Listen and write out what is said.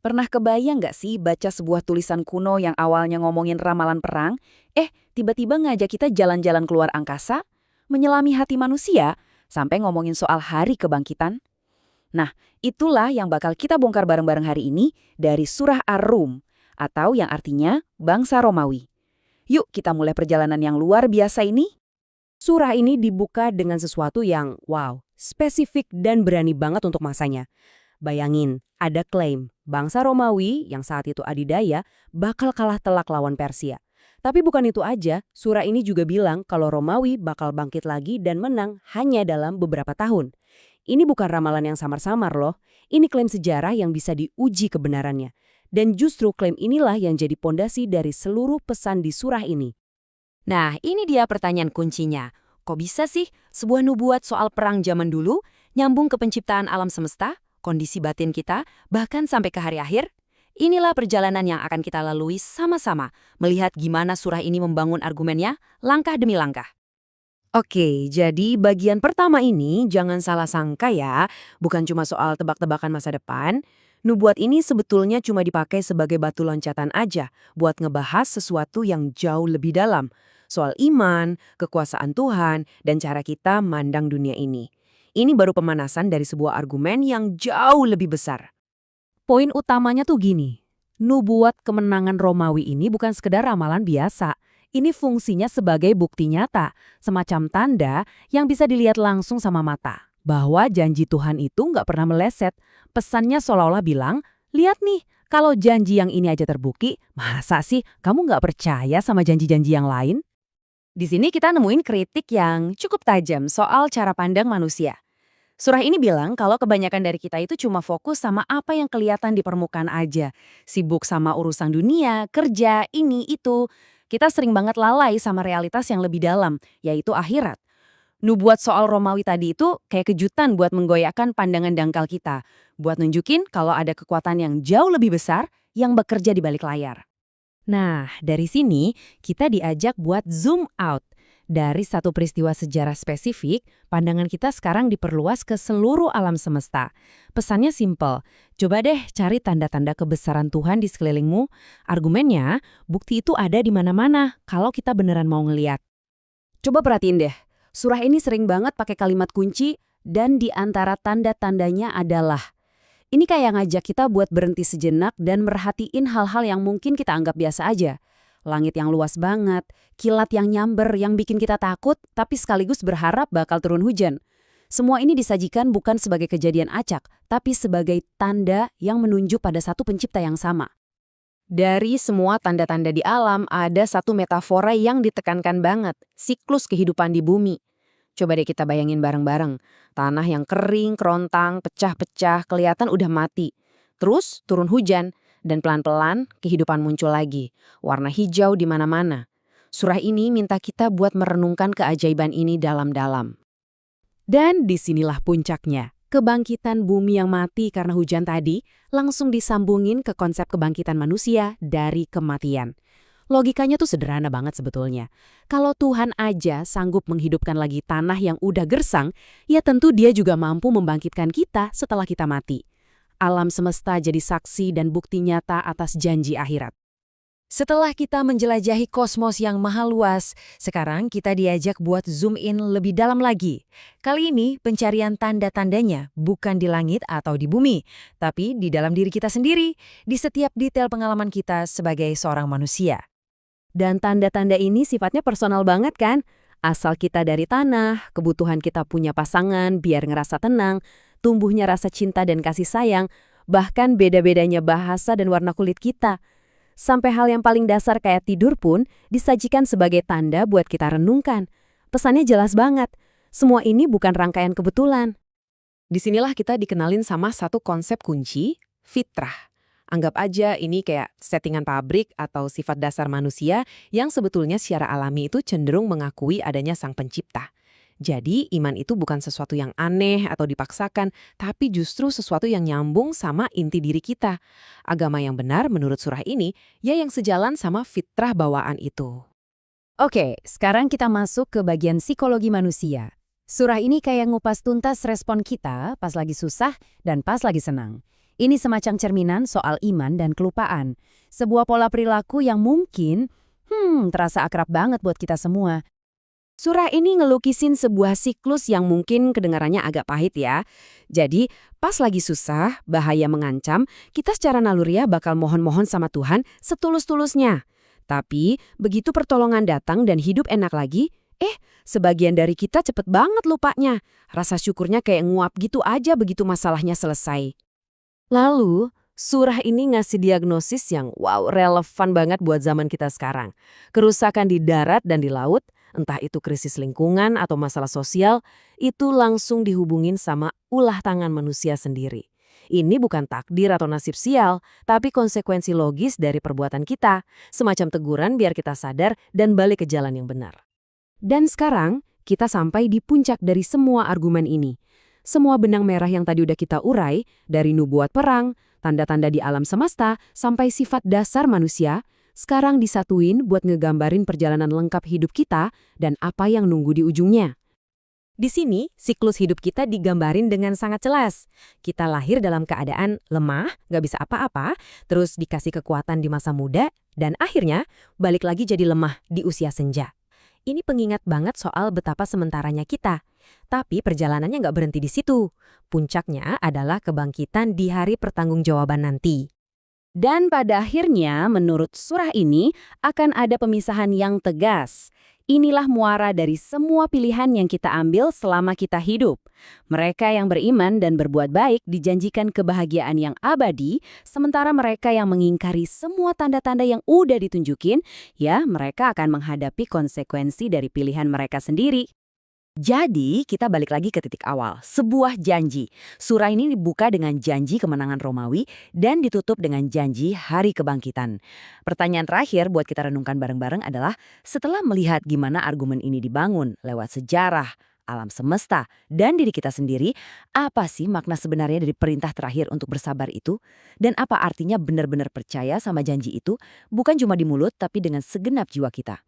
Pernah kebayang nggak sih baca sebuah tulisan kuno yang awalnya ngomongin ramalan perang, tiba-tiba ngajak kita jalan-jalan keluar angkasa, menyelami hati manusia, sampai ngomongin soal hari kebangkitan? Nah, itulah yang bakal kita bongkar bareng-bareng hari ini dari Surah Ar-Rum, atau yang artinya bangsa Romawi. Yuk kita mulai perjalanan yang luar biasa ini. Surah ini dibuka dengan sesuatu yang, wow, spesifik dan berani banget untuk masanya. Bayangin, ada klaim bangsa Romawi yang saat itu adidaya bakal kalah telak lawan Persia. Tapi bukan itu aja, surah ini juga bilang kalau Romawi bakal bangkit lagi dan menang hanya dalam beberapa tahun. Ini bukan ramalan yang samar-samar loh, ini klaim sejarah yang bisa diuji kebenarannya. Dan justru klaim inilah yang jadi pondasi dari seluruh pesan di surah ini. Nah, ini dia pertanyaan kuncinya. Kok bisa sih sebuah nubuat soal perang zaman dulu nyambung ke penciptaan alam semesta, kondisi batin kita, bahkan sampai ke hari akhir? Inilah perjalanan yang akan kita lalui sama-sama, melihat gimana surah ini membangun argumennya langkah demi langkah. Oke, jadi bagian pertama ini jangan salah sangka ya, bukan cuma soal tebak-tebakan masa depan. Nubuat ini sebetulnya cuma dipakai sebagai batu loncatan aja buat ngebahas sesuatu yang jauh lebih dalam. Soal iman, kekuasaan Tuhan, dan cara kita mandang dunia ini. Ini baru pemanasan dari sebuah argumen yang jauh lebih besar. Poin utamanya tuh gini, nubuat kemenangan Romawi ini bukan sekedar ramalan biasa. Ini fungsinya sebagai bukti nyata, semacam tanda yang bisa dilihat langsung sama mata. Bahwa janji Tuhan itu nggak pernah meleset. Pesannya seolah-olah bilang, lihat nih, kalau janji yang ini aja terbukti, masa sih kamu nggak percaya sama janji-janji yang lain? Di sini kita nemuin kritik yang cukup tajam soal cara pandang manusia. Surah ini bilang kalau kebanyakan dari kita itu cuma fokus sama apa yang kelihatan di permukaan aja. Sibuk sama urusan dunia, kerja, ini, itu. Kita sering banget lalai sama realitas yang lebih dalam, yaitu akhirat. Nubuat soal Romawi tadi itu kayak kejutan buat menggoyahkan pandangan dangkal kita. Buat nunjukin kalau ada kekuatan yang jauh lebih besar yang bekerja di balik layar. Nah, dari sini kita diajak buat zoom out. Dari satu peristiwa sejarah spesifik, pandangan kita sekarang diperluas ke seluruh alam semesta. Pesannya simpel, coba deh cari tanda-tanda kebesaran Tuhan di sekelilingmu. Argumennya, bukti itu ada di mana-mana kalau kita beneran mau ngeliat. Coba perhatiin deh, surah ini sering banget pakai kalimat kunci dan di antara tanda-tandanya adalah. Ini kayak ngajak kita buat berhenti sejenak dan merhatiin hal-hal yang mungkin kita anggap biasa aja. Langit yang luas banget, kilat yang nyamber yang bikin kita takut, tapi sekaligus berharap bakal turun hujan. Semua ini disajikan bukan sebagai kejadian acak, tapi sebagai tanda yang menunjuk pada satu pencipta yang sama. Dari semua tanda-tanda di alam, ada satu metafora yang ditekankan banget, siklus kehidupan di bumi. Coba deh kita bayangin bareng-bareng, tanah yang kering, kerontang, pecah-pecah, kelihatan udah mati. Terus turun hujan, dan pelan-pelan kehidupan muncul lagi, warna hijau di mana-mana. Surah ini minta kita buat merenungkan keajaiban ini dalam-dalam. Dan disinilah puncaknya. Kebangkitan bumi yang mati karena hujan tadi langsung disambungin ke konsep kebangkitan manusia dari kematian. Logikanya tuh sederhana banget sebetulnya. Kalau Tuhan aja sanggup menghidupkan lagi tanah yang udah gersang, ya tentu Dia juga mampu membangkitkan kita setelah kita mati. Alam semesta jadi saksi dan bukti nyata atas janji akhirat. Setelah kita menjelajahi kosmos yang maha luas, sekarang kita diajak buat zoom in lebih dalam lagi. Kali ini pencarian tanda-tandanya bukan di langit atau di bumi, tapi di dalam diri kita sendiri, di setiap detail pengalaman kita sebagai seorang manusia. Dan tanda-tanda ini sifatnya personal banget kan? Asal kita dari tanah, kebutuhan kita punya pasangan biar ngerasa tenang, tumbuhnya rasa cinta dan kasih sayang, bahkan beda-bedanya bahasa dan warna kulit kita. Sampai hal yang paling dasar kayak tidur pun disajikan sebagai tanda buat kita renungkan. Pesannya jelas banget, semua ini bukan rangkaian kebetulan. Disinilah kita dikenalin sama satu konsep kunci, fitrah. Anggap aja ini kayak settingan pabrik atau sifat dasar manusia yang sebetulnya secara alami itu cenderung mengakui adanya sang pencipta. Jadi iman itu bukan sesuatu yang aneh atau dipaksakan, tapi justru sesuatu yang nyambung sama inti diri kita. Agama yang benar menurut surah ini, ya yang sejalan sama fitrah bawaan itu. Oke, sekarang kita masuk ke bagian psikologi manusia. Surah ini kayak ngupas tuntas respon kita pas lagi susah dan pas lagi senang. Ini semacam cerminan soal iman dan kelupaan. Sebuah pola perilaku yang mungkin, terasa akrab banget buat kita semua. Surah ini ngelukisin sebuah siklus yang mungkin kedengarannya agak pahit ya. Jadi, pas lagi susah, bahaya mengancam, kita secara naluriah bakal mohon-mohon sama Tuhan setulus-tulusnya. Tapi, begitu pertolongan datang dan hidup enak lagi, sebagian dari kita cepet banget lupanya. Rasa syukurnya kayak nguap gitu aja begitu masalahnya selesai. Lalu, surah ini ngasih diagnosis yang relevan banget buat zaman kita sekarang. Kerusakan di darat dan di laut, entah itu krisis lingkungan atau masalah sosial, itu langsung dihubungin sama ulah tangan manusia sendiri. Ini bukan takdir atau nasib sial, tapi konsekuensi logis dari perbuatan kita, semacam teguran biar kita sadar dan balik ke jalan yang benar. Dan sekarang, kita sampai di puncak dari semua argumen ini. Semua benang merah yang tadi udah kita urai, dari nubuat perang, tanda-tanda di alam semesta, sampai sifat dasar manusia, sekarang disatuin buat ngegambarin perjalanan lengkap hidup kita dan apa yang nunggu di ujungnya. Di sini, siklus hidup kita digambarin dengan sangat jelas. Kita lahir dalam keadaan lemah, nggak bisa apa-apa, terus dikasih kekuatan di masa muda, dan akhirnya balik lagi jadi lemah di usia senja. Ini pengingat banget soal betapa sementaranya kita. Tapi perjalanannya nggak berhenti di situ. Puncaknya adalah kebangkitan di hari pertanggungjawaban nanti. Dan pada akhirnya, menurut surah ini, akan ada pemisahan yang tegas. Inilah muara dari semua pilihan yang kita ambil selama kita hidup. Mereka yang beriman dan berbuat baik dijanjikan kebahagiaan yang abadi, sementara mereka yang mengingkari semua tanda-tanda yang udah ditunjukin, ya mereka akan menghadapi konsekuensi dari pilihan mereka sendiri. Jadi, kita balik lagi ke titik awal, sebuah janji. Surah ini dibuka dengan janji kemenangan Romawi dan ditutup dengan janji hari kebangkitan. Pertanyaan terakhir buat kita renungkan bareng-bareng adalah, setelah melihat gimana argumen ini dibangun lewat sejarah, alam semesta, dan diri kita sendiri, apa sih makna sebenarnya dari perintah terakhir untuk bersabar itu? Dan apa artinya benar-benar percaya sama janji itu, bukan cuma di mulut tapi dengan segenap jiwa kita?